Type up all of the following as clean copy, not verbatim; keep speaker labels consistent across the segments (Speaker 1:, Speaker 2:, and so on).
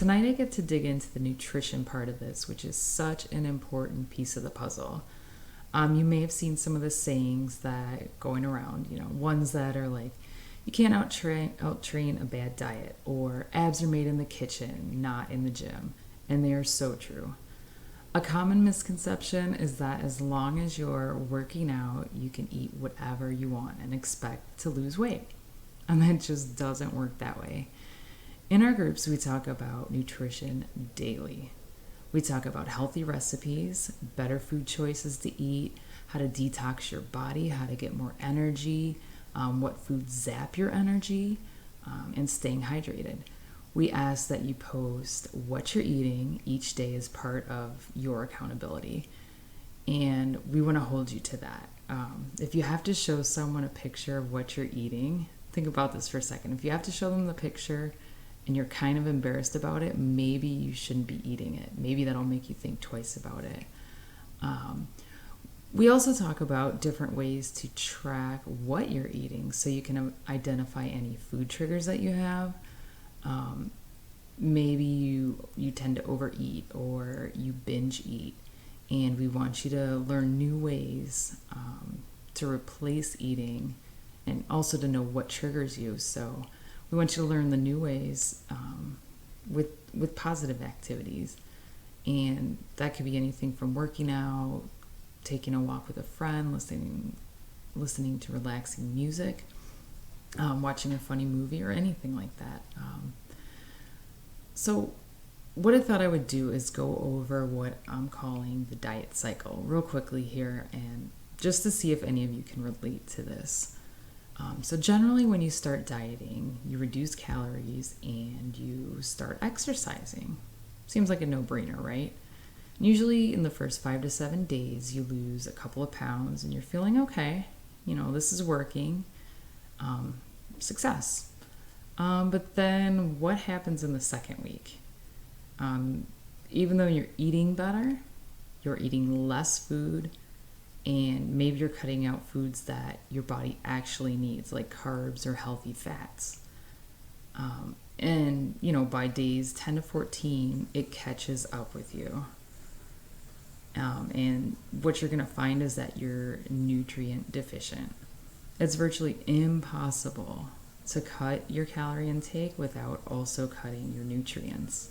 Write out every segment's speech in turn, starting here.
Speaker 1: tonight I get to dig into the nutrition part of this, which is such an important piece of the puzzle. You may have seen some of the sayings that going around, ones that are like, you can't out train a bad diet, or abs are made in the kitchen, not in the gym. And they are so true. A common misconception is that as long as you're working out, you can eat whatever you want and expect to lose weight. And that just doesn't work that way. In our groups, we talk about nutrition daily. We talk about healthy recipes, better food choices to eat, how to detox your body, how to get more energy, what foods zap your energy, and staying hydrated. We ask that you post what you're eating each day as part of your accountability. And we want to hold you to that. If you have to show someone a picture of what you're eating, think about this for a second. If you have to show them the picture and you're kind of embarrassed about it, maybe you shouldn't be eating it. Maybe that'll make you think twice about it. We also talk about different ways to track what you're eating so you can identify any food triggers that you have. Maybe you tend to overeat or you binge eat, and we want you to learn new ways to replace eating and also to know what triggers you. So we want you to learn the new ways with positive activities, and that could be anything from working out, taking a walk with a friend, listening to relaxing music, watching a funny movie, or anything like that. So what I thought I would do is go over what I'm calling the diet cycle real quickly here, and just to see if any of you can relate to this. So generally when you start dieting, you reduce calories and you start exercising. Seems like a no-brainer, right? Usually in the first 5 to 7 days, you lose a couple of pounds and you're feeling okay. This is working. Success. But then what happens in the second week? Even though you're eating better, you're eating less food, and maybe you're cutting out foods that your body actually needs, like carbs or healthy fats. And by days 10 to 14, it catches up with you. And what you're going to find is that you're nutrient deficient. It's virtually impossible to cut your calorie intake without also cutting your nutrients.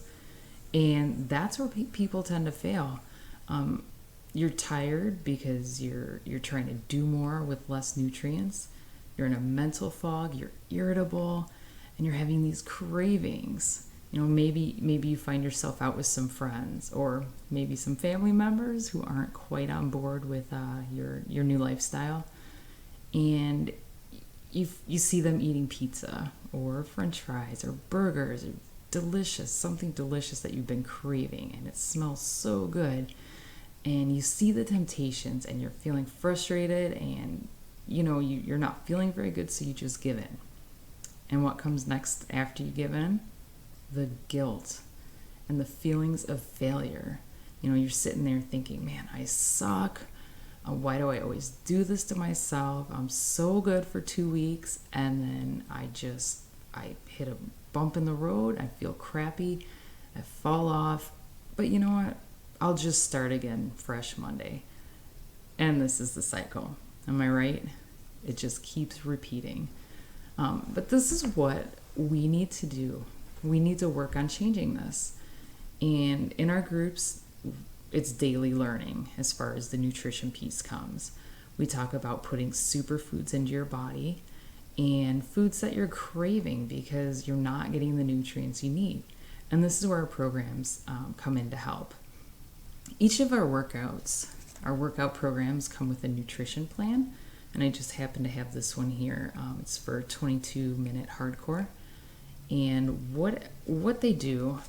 Speaker 1: And that's where people tend to fail. You're tired because you're trying to do more with less nutrients. You're in a mental fog, you're irritable, and you're having these cravings. Maybe you find yourself out with some friends, or maybe some family members who aren't quite on board with your new lifestyle. And you see them eating pizza or French fries or burgers or something delicious that you've been craving, and it smells so good. And you see the temptations and you're feeling frustrated, and you're not feeling very good, so you just give in. And what comes next after you give in? The guilt and the feelings of failure. You're sitting there thinking, man, I suck. Why do I always do this to myself? I'm so good for 2 weeks, and then I hit a bump in the road. I feel crappy. I fall off. But you know what? I'll just start again fresh Monday. And this is the cycle. Am I right? It just keeps repeating. But this is what we need to do. We need to work on changing this. And in our groups, it's daily learning as far as the nutrition piece comes. We talk about putting superfoods into your body and foods that you're craving because you're not getting the nutrients you need. And this is where our programs come in to help. Each of our workout programs come with a nutrition plan, and I just happen to have this one here. It's for 22-minute hardcore. And what they do,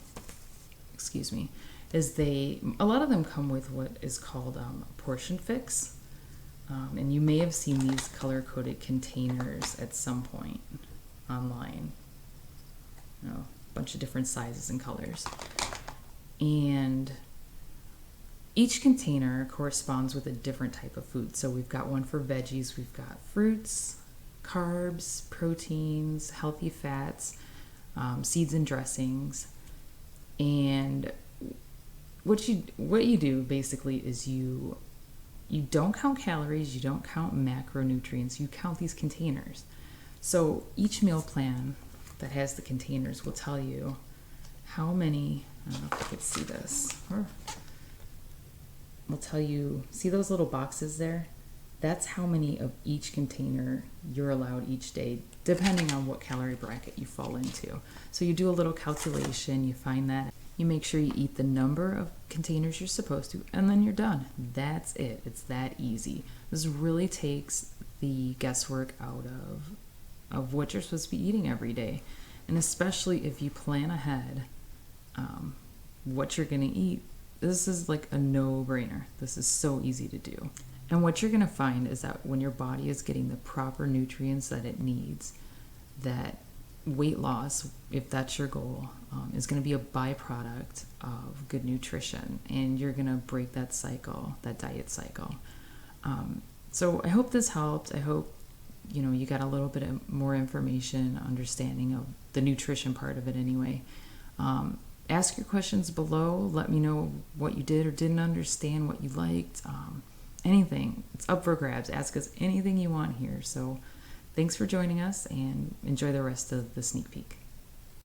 Speaker 1: is a lot of them come with what is called a portion fix. And you may have seen these color-coded containers at some point online. A bunch of different sizes and colors. And each container corresponds with a different type of food. So we've got one for veggies, we've got fruits, carbs, proteins, healthy fats, seeds and dressings. And what you do basically is you don't count calories, you don't count macronutrients, you count these containers. So each meal plan that has the containers will tell you how many, I don't know if you could see this, will tell you, see those little boxes there? That's how many of each container you're allowed each day, depending on what calorie bracket you fall into. So you do a little calculation, you find that, you make sure you eat the number of containers you're supposed to, and then you're done. That's it. It's that easy. This really takes the guesswork out of what you're supposed to be eating every day. And especially if you plan ahead what you're going to eat, this is like a no-brainer. This is so easy to do. And what you're going to find is that when your body is getting the proper nutrients that it needs, that weight loss, if that's your goal, is going to be a byproduct of good nutrition, and you're going to break that cycle, that diet cycle. So I hope this helped. I hope you got a little bit of more information, understanding of the nutrition part of it anyway. Ask your questions below. Let me know what you did or didn't understand, what you liked. Anything. It's up for grabs. Ask us anything you want here. So thanks for joining us, and enjoy the rest of the sneak peek.